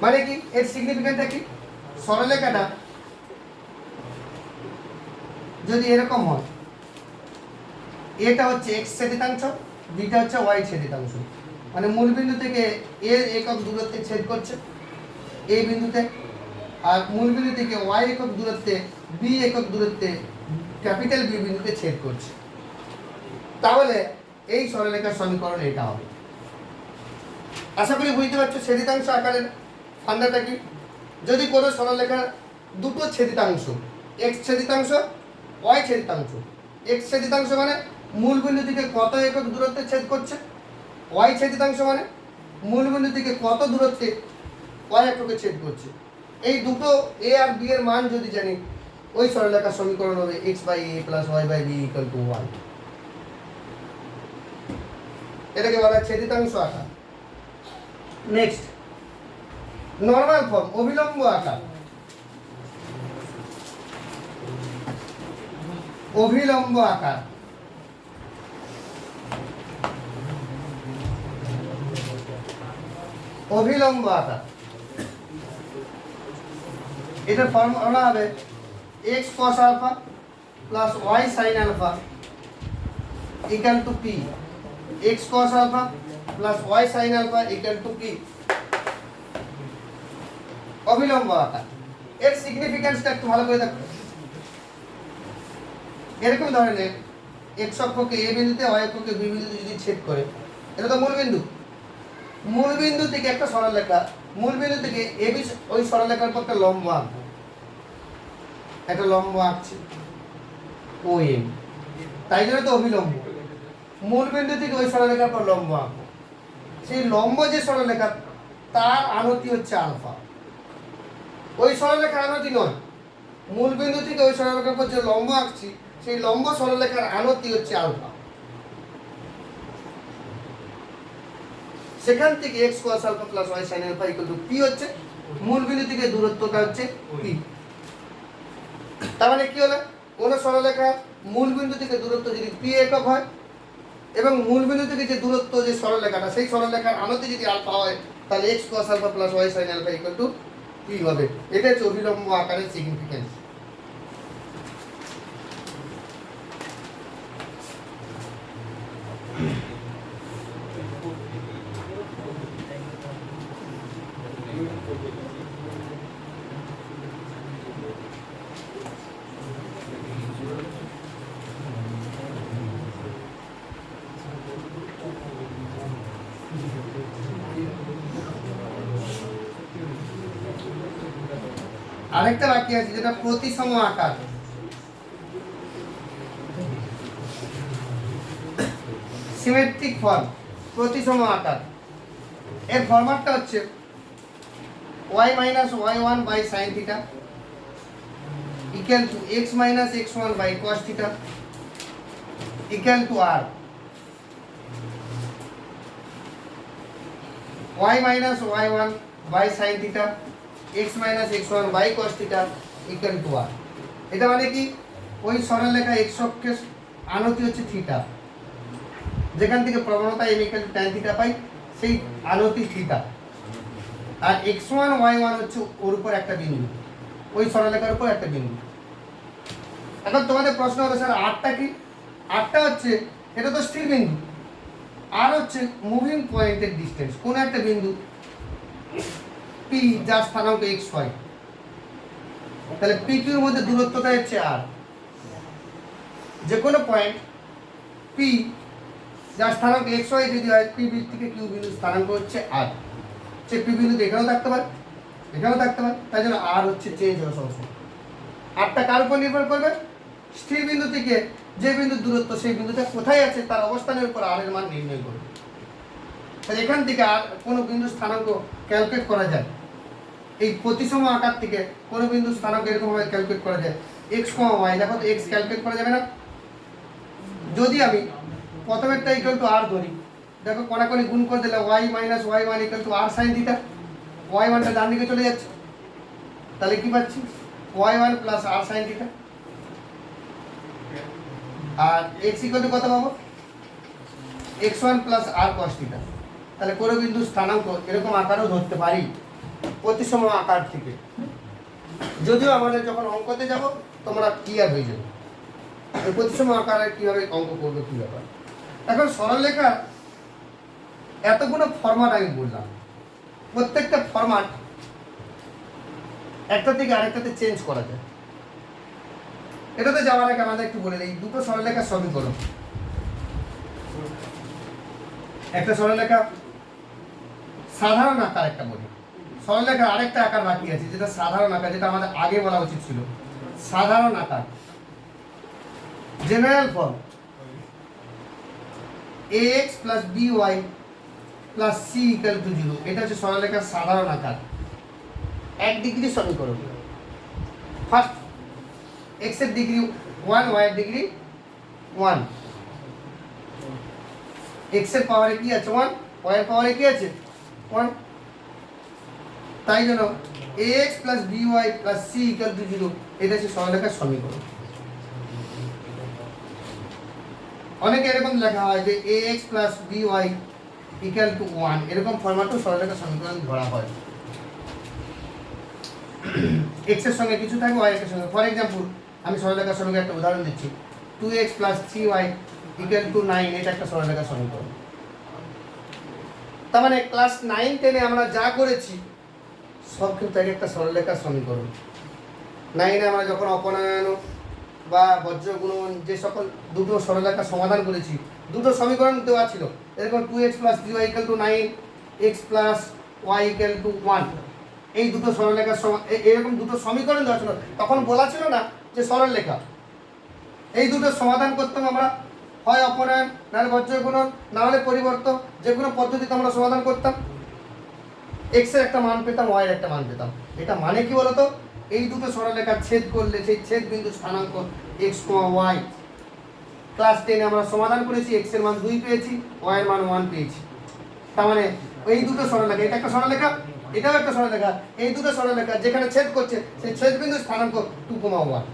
মানে কি এর সিগনিফিকেন্টটা কি? সরলরেখাটা যদি এরকম হয়, এটা হচ্ছে x ছেদিতাংশ, বিটা হচ্ছে y ছেদিতাংশ, মানে মূল বিন্দু থেকে a একক দূরত্বে ছেদ করছে এই বিন্দুতে, আর মূল বিন্দু থেকে y একক দূরত্বে b একক দূরত্বে ক্যাপিটাল B বিন্দুতে ছেদ করছে, তাহলে এই সরলরেখার সমীকরণ এটা হবে। আশা করি বুঝতে পারছো ছেদিতাংশ আকারের ফান্ডাটা কি। যদি কোনো সরলরেখার দুটো ছেদিতাংশ, x ছেদিতাংশ y ছেদিতাংশ, x ছেদিতাংশ মানে মূল বিন্দু থেকে কত একক দূরত্বে ছেদ করছে, y ছেদিতাংশ মানে মূল বিন্দু থেকে কত দূরত্বে y এককে ছেদ করছে, এই দুটো a আর b এর মান যদি জানি, ওই সরলরেখার সমীকরণ হবে x by a plus y by b equal to 1। এটাকে বলা হয় ছেদিতাংশ আকার। নেক্সট নরমাল ফর্ম, অভিলম্ব আকার। অভিলম্ব আকার, অভিলম্ব আকার, এটার ফর্মুলা হবে x cos alpha plus y sin alpha equal to p। x cos alpha plus y sin alpha equal to p। অভিলম্ব আকার, এর সিগনিফিকেন্সটা একটু ভালো করে দেখো। এরকম ধরনের x অক্ষকে a বিন্দুতে, y অক্ষকে b বিন্দুতে যদি ছেদ করে, এটা তো মূল বিন্দু, মূল বিন্দু থেকে একটা সরলরেখা, মূল বিন্দু থেকে ab ওই সরলরেখার পর একটা লম্ব আঁকবো, একটা লম্ব আঁকছি OM, তাই জন্য তো অভিলম্ব। মূল বিন্দু থেকে ওই সরলরেখার পর লম্ব আঁকবো, সেই লম্ব যে সরলরেখা তার আনতি হচ্ছে আলফা, ওই সরলরেখার আনতি নয়, মূল বিন্দু থেকে ওই সরলরেখার পর যে লম্ব আঁকছি সেই লম্ব সরলরেখার আনতি হচ্ছে আলফা। সেখান থেকে x cos alpha plus y sin alpha equal to p হচ্ছে মূল বিন্দু থেকে দূরত্বটা হচ্ছে p। তার মানে কি হলো, কোন সরলরেখার মূল বিন্দু থেকে দূরত্ব যদি p একক হয় এবং মূল বিন্দু থেকে যে দূরত্ব যে সরলরেখাটা সেই সরলরেখার আনতি যদি আলফা হয়, তাহলে x cos alpha plus y sin alpha equal to p হবে। এটা হচ্ছে অভিলম্ব আকারের সিগনিফিকেন্স। আরেকটা বাকি আছে যেটা প্রতিসম আকার। সিমেট্রিক ফর্ম, প্রতিসম আকার, এর ফরম্যাটটা হচ্ছে y minus y1 by sine theta equal to x minus x1 by cos theta equal to r। y minus y1 by sine theta X minus X one by cos theta equal to R. এটা মানে কি, ওই সরলরেখা x অক্ষের আনতি হচ্ছে theta, যেখান থেকে প্রবণতা M equal to tan theta পাই, সেই আনতি থিটা। আর এক্স ওয়ান ওয়াই ওয়ান হচ্ছে ওর উপর একটা বিন্দু, ওই সরলরেখার উপর একটা বিন্দু। এখন তোমাদের প্রশ্ন হবে স্যার আরটা কি? আরটা হচ্ছে, এটা তো স্থির বিন্দু, আর হচ্ছে মুভিং পয়েন্টের ডিস্টেন্স, কোন একটা বিন্দু পি যার স্থানাঙ্ক এক্স ওয়াই, তাহলে পি কিউর মধ্যে দূরত্বটা হচ্ছে আর। যে কোনো পয়েন্ট পি যার স্থানাঙ্ক এক্স ওয়াই যদি হয়, পি বিন্দু থেকে কিউ বিন্দু স্থানাঙ্ক হচ্ছে আর। সে পি বিন্দু এখানেও থাকতে পারে, এখানেও থাকতে পারে, তাই জন্য আর হচ্ছে চেঞ্জ হওয়া সবসময়। আরটা কার উপর নির্ভর করবে? স্থির বিন্দু থেকে যে বিন্দুর দূরত্ব, সেই বিন্দুটা কোথায় আছে তার অবস্থানের উপর আর এর মান নির্ণয় করবে। তাহলে এখান থেকে আর কোনো বিন্দুর স্থানাঙ্ক ক্যালকুলেট করা যায়, এই প্রতিসম আকার থেকে কোনো বিন্দুর স্থানাঙ্ক এরকমভাবে ক্যালকুলেট করা যায়। এক্স কমা ওয়াই, দেখো তো এক্স ক্যালকুলেট করা যাবে না? যদি আমি প্রথমেরটা ইকুয়াল টু আর ধরি, দেখো কোনাকুনি গুণ করে দিলে y minus y one equal to r sine theta, y ওয়ানটা ডান দিকে চলে যাচ্ছে, তাহলে কি পাচ্ছি? Y one plus r sine theta. আর এক্স ইকুয়াল টু কত পাবো? X one plus r cos theta. তাহলে কোনো বিন্দু স্থানাঙ্ক এরকম আকারও ধরতে পারি প্রতিসম আকার থেকে। যদিও আমাদের যখন অঙ্কতে যাব তোমরা ক্লিয়ার হয়ে যাবে প্রতিসম আকারে কীভাবে অঙ্ক করবে, কী ব্যাপার। এখন সরলরেখার এতগুলো ফরম্যাট আমি বললাম, প্রত্যেকটা ফরম্যাট একটা থেকে আরেকটাতে চেঞ্জ করা যায়। এটাতে যাওয়ার আগে আমাদের একটু বলে দিই, দুটো সরলরেখার সমীকরণ। একটা সরলরেখা সাধারণ আকার, একটা বলি সরলরেখার আরেকটা আকার বাকি আছে যেটা সাধারণ আকার, যেটা আমাদের আগে বলা উচিত ছিল। সাধারণ আকার, general form ax plus by plus c equal to 0, এটা হচ্ছে সরলরেখার সাধারণ আকার, 1 ডিগ্রি সমীকরণ। ফার্স্ট x এর ডিগ্রি 1, y এর ডিগ্রি 1, x এর পাওয়ারে কি আছে 1, y এর পাওয়ারে কি আছে 1, তাই জন্য ax plus by plus c equal to 0, এটা হচ্ছে সরলরেখার সমীকরণ। অনেকে এরকম লেখা হয় যে ax plus by equal to 1, এরকম ফরম্যাটেও সরলরেখার সমীকরণ ধরা হয়। x এর সঙ্গে কিছু থাকবে, y এর সঙ্গে। ফর এক্সাম্পল আমি সরলরেখার সমীকরণের একটা উদাহরণ দিচ্ছি, 2x plus 3y equal to 9, এটা একটা সরলরেখার সমীকরণ। তার মানে ক্লাস 9 10-এ আমরা যা করেছি সব কিন্তু একটা সরলরেখার সমীকরণ। 9-এ আমরা যখন অপনয়ন বা বজ্র গুণন যে সকল দুটো সরলরেখার সমাধান করেছি, দুটো সমীকরণ দেওয়া ছিল এরকম 2x plus 3y equal to 9, x plus y equal to 1, এই দুটো সরলরেখার এরকম দুটো সমীকরণ দেওয়া ছিল। তখন বলা ছিল না যে সরলরেখা, এই দুটো সমাধান করতাম আমরা, হয় অপনয়ন, নাহলে বজ্র গুণন, না হলে পরিবর্তন, যে কোনো পদ্ধতিতে আমরা সমাধান করতাম। x এর একটা মান পেতাম, y এর একটা মান পেতাম। এটা মানে কি বলতো, এই দুটো সরলরেখা ছেদ করলে সেই ছেদ বিন্দু স্থানাঙ্ক x, y। ক্লাস 10-এ আমরা সমাধান করেছি, x এর মান 2 পেয়েছি, y এর মান 1 পেয়েছি। তার মানে এই দুটো সরলরেখা, এটা একটা সরলরেখা, এটাও একটা সরলরেখা, এই দুটো সরলরেখা যেখানে ছেদ করছে সেই ছেদ বিন্দু স্থানাঙ্ক 2, 1।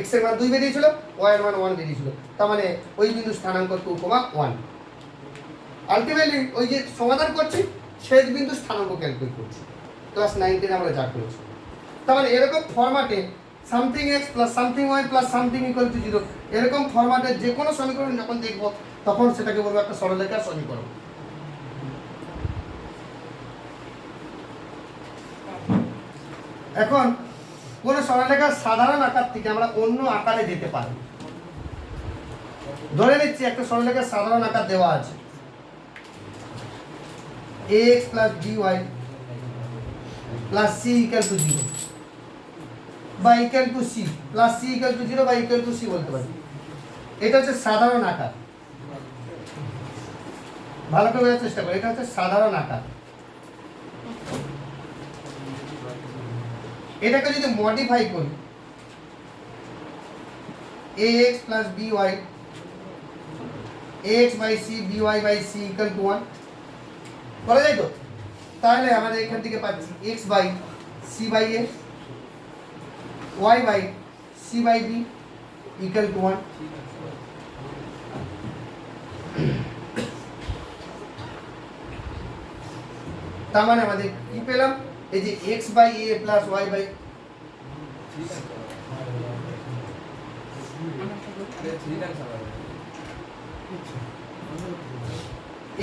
x এর মান 2 বেরিয়েছিল, y এর মান 1 বেরিয়েছিল, তার মানে ওই বিন্দু স্থানাঙ্ক 2, 1। আলটিমেটলি ওই যে সমাধান করছি ছেদ বিন্দু স্থানাঙ্ক ক্যালকুলেট করছি। ক্লাস 9-10 আমরা যা করেছি, তার মানে এরকম ফরম্যাটে something x plus something y plus something equal to 0, এরকম ফরম্যাটে যে কোনো সমীকরণ যখন দেখব তখন সেটাকে বলবো একটা সরলরেখার সমীকরণ। এখন কোনো সরলরেখার সাধারণ আকার থেকে আমরা অন্য আকারে যেতে পারি। ধরে নিচ্ছি একটা সরলরেখার সাধারণ আকার দেওয়া আছে, ax plus by plus c equal to 0 বা equal to c, plus c equal to 0 বা ইকুয়াল টু c বলতে পারি। এটা হচ্ছে সাধারণ আকার, ভালো করে বোঝার চেষ্টা করি, এটা হচ্ছে সাধারণ আকার। এটাকে যদি মডিফাই করি, ax plus by ax by c by by c equal to 1 বলা যায় তো, তাহলে আমাদের এখান থেকে পাচ্ছি x by c c by a, y by c by b equal to 1। তার মানে আমাদের কি পেলাম, এই যে x by a plus y by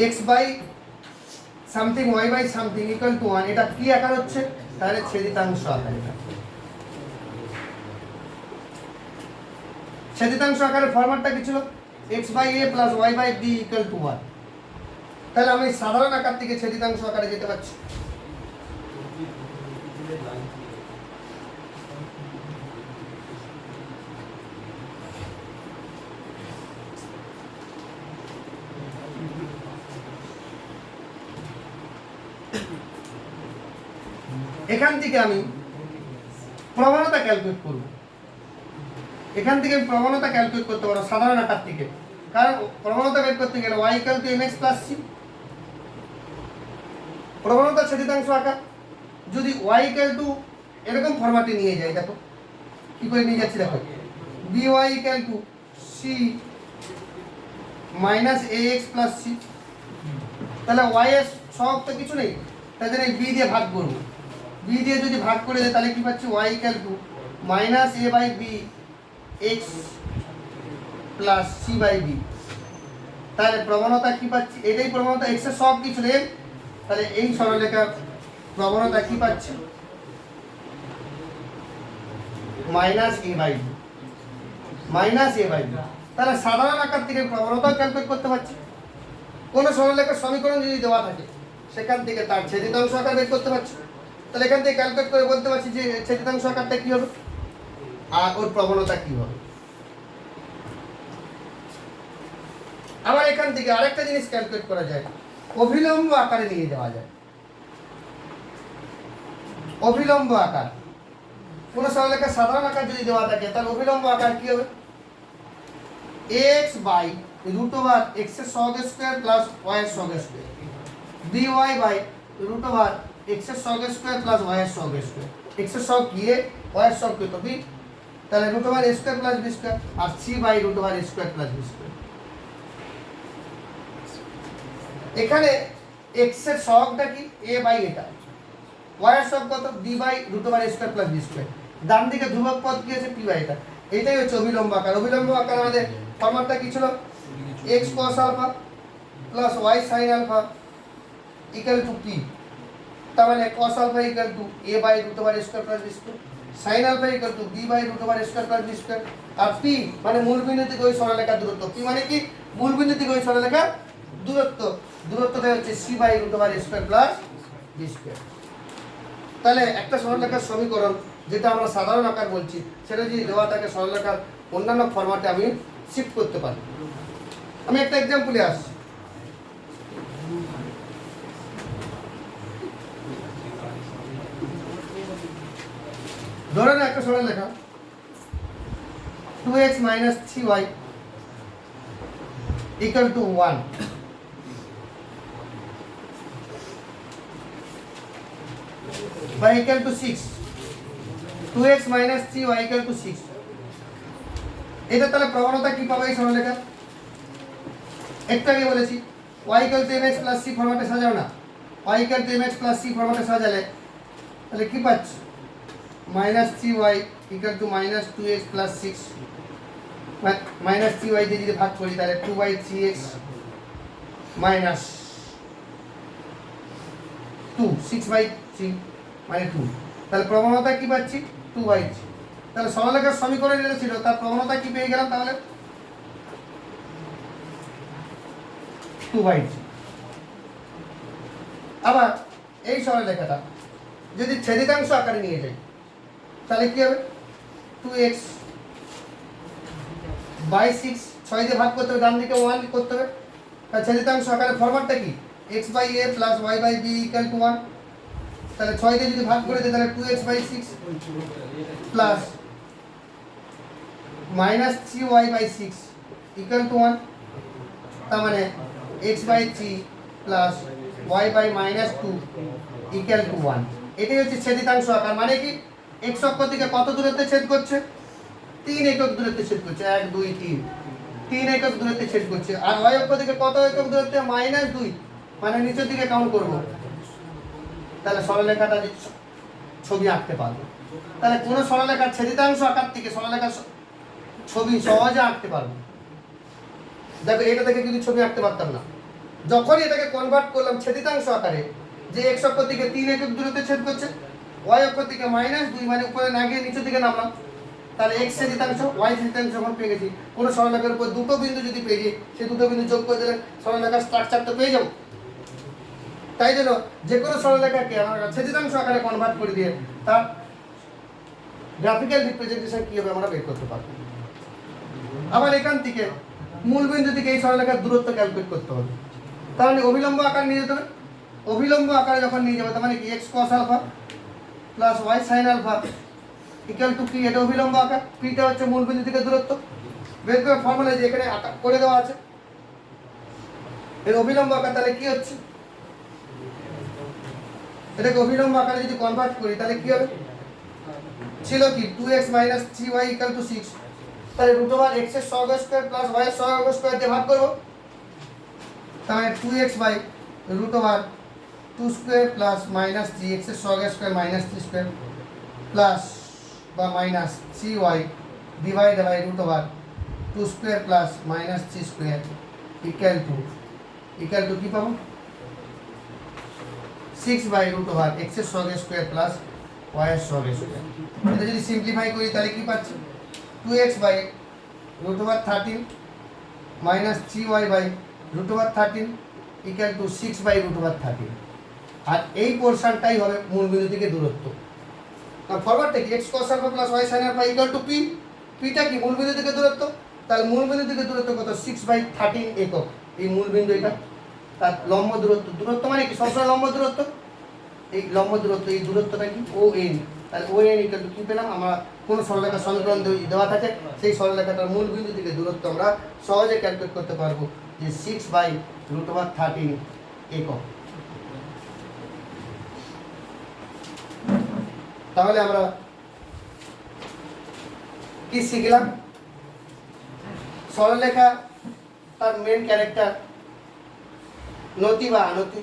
x by something y by something equal to 1, এটা কি আকার হচ্ছে, তাহলে ছেদিতাংশ আকার। এটা ছেদিতাংশ আকারের ফরম্যাটটা কি ছিল, x by a plus y by b equal to 1। তাহলে আমি সাধারণ আকার থেকে ছেদিতাংশ আকারে যেতে পারছি। এখান থেকে আমি প্রবণতা ক্যালকুলেট করব, এখান থেকে আমি প্রবণতা ক্যালকুলেট করতে পারবো সাধারণ আকার থেকে, কারণ প্রবণতা বের করতে গেলে y equal two mx plus c, প্রবণতা ছেদিতাংশ আকার। যদি y ইকুয়াল টু এরকম ফরম্যাটে নিয়ে যাই, দেখো কি করে নিয়ে যাচ্ছি, দেখো by equal to c minus ax plus c, তাহলে y এর সহগ তো কিছু নেই, তাই জন্য b দিয়ে ভাগ করবো। b দিয়ে যদি ভাগ করে দেয় তাহলে কি পাচ্ছি, y equal to minus a by b x plus c by b। তাহলে প্রবণতা কি পাচ্ছি, এটাই প্রবণতা, x এর সব কিছু নেই, তাহলে এই সরলরেখার প্রবণতা কি পাচ্ছি, minus a by b, minus a by b। তাহলে সাধারণ আকার থেকে প্রবণতা ক্যালকুলেট করতে পারছি। কোনো সরলরেখার সমীকরণ যদি দেওয়া থাকে সেখান থেকে তার ছেদিতাংশ আকার বের করতে পারছি। তাহলে এখান থেকে ক্যালকুলেট করে বলতে পারছি যে ছেদিতাংশ আকারটা কি হবে আর ওর প্রবণতা কি হবে। আবার এখান থেকে আরেকটা জিনিস ক্যালকুলেট করা যায়, অভিলম্ব আকারে নিয়ে যাওয়া যায়। অভিলম্ব আকার, কোন সরলরেখার সাধারণ আকার যদি দেওয়া থাকে তাহলে অভিলম্ব আকার কি হবে, x by root over x এর সহগ স্কয়ার প্লাস y এর সহগ square, by by root over x এর সহগ স্কয়ার প্লাস y এর সহগ স্কয়ার। x এর সহগ কি a, y এর সহগ কত b, তাহলে root over a square plus b square, আর c by root over a square plus b square. এখানে x এর সহগটা কি, a বাই এটা, y এর সহগ কত, b by root over a square plus b square. ডান দিকে ধ্রুবক পদ কি আছে, p বাই এটা। এটাই হচ্ছে অভিলম্ব আকার। অভিলম্ব আকার আমাদের ফরম্যাটটা কি ছিল, x cos alpha plus y sin alpha equal to p। তার মানে cos alpha equal to a by root over a square plus b square, sin alpha equal to b by root over a square plus b square. আর p মানে মূল বিন্দু থেকে ওই সরলরেখার দূরত্ব। p মানে কি, মূল বিন্দু থেকে ওই সরলরেখার দূরত্ব। দূরত্বটা হচ্ছে c by root over a square plus b square. তাহলে একটা সরলরেখার সমীকরণ যেটা আমরা সাধারণ আকার বলছি, সেটা যদি দেওয়া থাকে সরলরেখার অন্যান্য ফরম্যাটে আমি শিফট করতে পারি। আমি একটা এক্সাম্পলে আসছি। ধরে না একটা সরলরেখা 2x minus 3y equal to 1, by equal to 6, 2x minus 3y equal to 6। এটা তাহলে প্রবণতা কি পাবো এই সরলরেখা, একটু আগে বলেছি y equal to mx plus c ফরম্যাটে সাজাও না, y equal to mx plus c ফরম্যাটে সাজালে তাহলে কি পাচ্ছি, minus 3y equal to minus 2x plus 6, minus 3y দিয়ে যদি ভাগ করি তাহলে 2 by 3x minus 2, 6 by 3 মানে 2। তাহলে প্রবণতা কি পাচ্ছি, 2 by 3। তাহলে সরলরেখার সমীকরণ যেটা ছিল তার প্রবণতা কি পেয়ে গেলাম, তাহলে 2 by 3। আবার এই সরলরেখাটা যদি ছেদিতাংশ আকারে নিয়ে যাই তাহলে কি হবে, 2x by 6, 6 দিয়ে ভাগ করতে হবে, ডান দিকে 1 করতে হবে। তাহলে ছেদিতাংশ আকারের ফরম্যাটটা কি, x by a plus y by b equal to 1। তাহলে 6 দিয়ে যদি ভাগ করে দিই তাহলে 2x by 6 plus minus 3y by 6 equal to 1। তার মানে x by 3 plus y by minus 2 equal to 1। এটাই হচ্ছে ছেদিতাংশ আকার। মানে কি x অক্ষ থেকে কত দূরত্বে ছেদ করছে? 3 একক দূরত্বে ছেদ করছে। 1 2 3 3 একক দূরত্বে ছেদ করছে। আর y অক্ষ থেকে কত একক দূরত্বে? -2, মানে নিচের দিকে কাউন্ট করব। তাহলে সরলরেখাটা ছবি আঁকতে পারবো। তাহলে কোন সরলরেখার ছেদিতাংশ আকার থেকে সরলরেখার ছবি সহজে আঁকতে পারবো। দেখো এটা থেকে কিন্তু ছবি আঁকতে পারতাম না। যখনই এটাকে কনভার্ট করলাম ছেদিতাংশ আকারে, যে x অক্ষ থেকে 3 একক দূরত্বে ছেদ করছে, y অক্ষ থেকে -2 মানে উপরে না গিয়ে নিচের দিকে নামলাম, তাহলে x ছেদিতাংশ y ছেদিতাংশ যখন পেয়ে গেছি, কোনো সরলরেখার উপর দুটো বিন্দু যদি পেয়ে যাই, সেই দুটো বিন্দু যোগ করে দিলে সরলরেখার স্ট্রাকচার তো পেয়ে যাবো। তাই জন্য যে কোনো সরলরেখাকে আমরা ছেদিতাংশ আকারে কনভার্ট করে দিয়ে তার গ্রাফিক্যাল রিপ্রেজেন্টেশন কি হবে আমরা বের করতে পারবো। আবার এখান থেকে মূল বিন্দু থেকে এই সরলরেখার দূরত্ব ক্যালকুলেট করতে হবে। তাহলে অভিলম্ব আকার নিয়ে যেতে হবে। অভিলম্ব আকারে যখন নিয়ে যাবে, তার মানে কি x cos alpha plus y sin alpha equal to কি? এটা অভিলম্ব আকার। পিটা হচ্ছে মূল বিন্দু থেকে দূরত্ব। বের করে ফর্মুলা যে এখানে আকার করে দেওয়া আছে, এর অভিলম্ব আকার তাহলে কি হচ্ছে? এটাকে অভিলম্ব আকারে যদি কনভার্ট করি তাহলে কি হবে? ছিল কি 2x - 3y = 6, তাহলে √x এর সহগ স্কয়ার প্লাস y এর সহগ স্কয়ার দিয়ে ভাগ করব। তাহলে 2x √2 স্কয়ার প্লাস -3x এর সহগ স্কয়ার -3 স্কয়ার প্লাস বা minus 3y divide by √2 square plus -3 square equal to কি পাবো? 6/√x এর সহগ স্কয়ার প্লাস y এর সহগ স্কয়ার। এটা যদি সিম্পলিফাই করি তাহলে কি পাচ্ছি? 2x/√13 minus 3y/√13 equal to 6/√13। আর এই পোরশনটাই হবে মূল বিন্দু থেকে দূরত্ব। না ফরওয়ার্ডটা কি? x cos alpha plus y sin alpha equal to p। পিটা কি? মূল বিন্দু থেকে দূরত্ব। তাহলে মূল বিন্দু থেকে দূরত্ব কত? 6/13 একক। এই মূল বিন্দু এটা। তার লম্ব দূরত্ব মানে কি? সবসময় লম্ব দূরত্ব। এই লম্ব দূরত্ব, এই দূরত্বটা কি? ON। তাহলে ON ইকুয়াল টু কি পেলাম? আমরা কোন সরলরেখার সমীকরণ দেওয়া থাকে, সেই সরলরেখাটার মূল বিন্দু থেকে দূরত্ব আমরা সহজে ক্যালকুলেট করতে পারবো যে 6/√13 একক। তাহলে আমরা কি শিখলাম? সরলরেখা তার মেন ক্যারেক্টার নতি বা আনতি।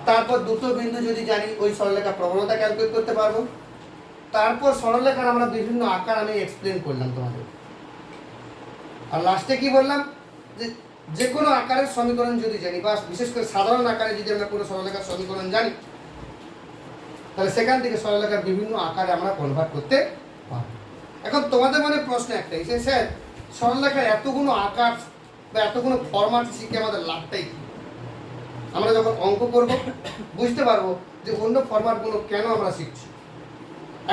তারপর দুটো বিন্দু যদি জানি, ওই সরলরেখা প্রবণতা ক্যালকুলেট করতে পারবো। তারপর সরলরেখার আমরা বিভিন্ন আকার আমি এক্সপ্লেন করলাম তোমাদের। আর লাস্টে কি বললাম? যে কোনো আকারের সমীকরণ যদি জানি, বা বিশেষ করে সাধারণ আকারে যদি আমরা কোনো সরলরেখার সমীকরণ জানি, তাহলে সেখান থেকে সরলরেখার বিভিন্ন আকারে আমরা কনভার্ট করতে পারবো। এখন তোমাদের মনে প্রশ্ন একটাই, স্যার সরলরেখার এতগুলো আকার বা এতগুলো ফরম্যাট শিখে আমাদের লাভটাই কি? আমরা যখন অঙ্ক করব বুঝতে পারবো যে অন্য ফরম্যাটগুলো কেন আমরা শিখছি।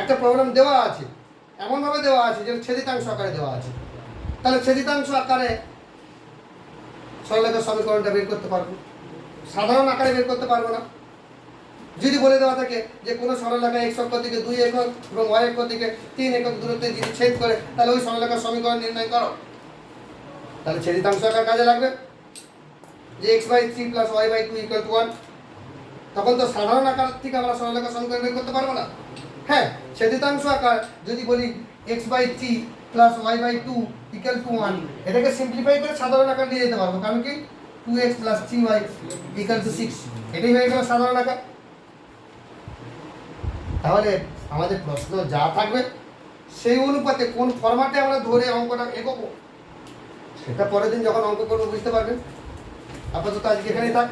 একটা প্রবলেম দেওয়া আছে, এমনভাবে দেওয়া আছে যে ছেদিতাংশ আকারে দেওয়া আছে, তাহলে ছেদিতাংশ আকারে সরলরেখার সমীকরণটা বের করতে পারবো, সাধারণ আকারে বের করতে পারবো না। যদি বলে দেওয়া থাকে যে কোনো সরলরেখা x অক্ষ থেকে 2 একক এবং y অক্ষ থেকে 3 একক দূরত্বে যদি ছেদ করে, তাহলে ওই সরলরেখার সমীকরণ নির্ণয় করো, তাহলে ছেদিতাংশ আকার কাজে লাগবে। যে x/3 + y/2 = 1, তখন তো সাধারণ আকার থেকে আমরা সরলরেখার সমীকরণ বের করতে পারবো না। হ্যাঁ, ছেদিতাংশ আকার যদি বলি x/3 + y/2 = 1, এটাকে সিম্পলিফাই করে সাধারণ আকার নিয়ে যেতে পারবো। কারণ কি 2x + 3y = 6, এটাই হয়ে গেল সাধারণ আকার। তাহলে আমাদের প্রশ্ন যা থাকবে সেই অনুপাতে কোন ফরম্যাটে আমরা ধরে অঙ্কটা এগোবো, সেটা পরের দিন যখন অঙ্ক করবো বুঝতে পারবেন। আপাতত আজকে এখানেই থাক।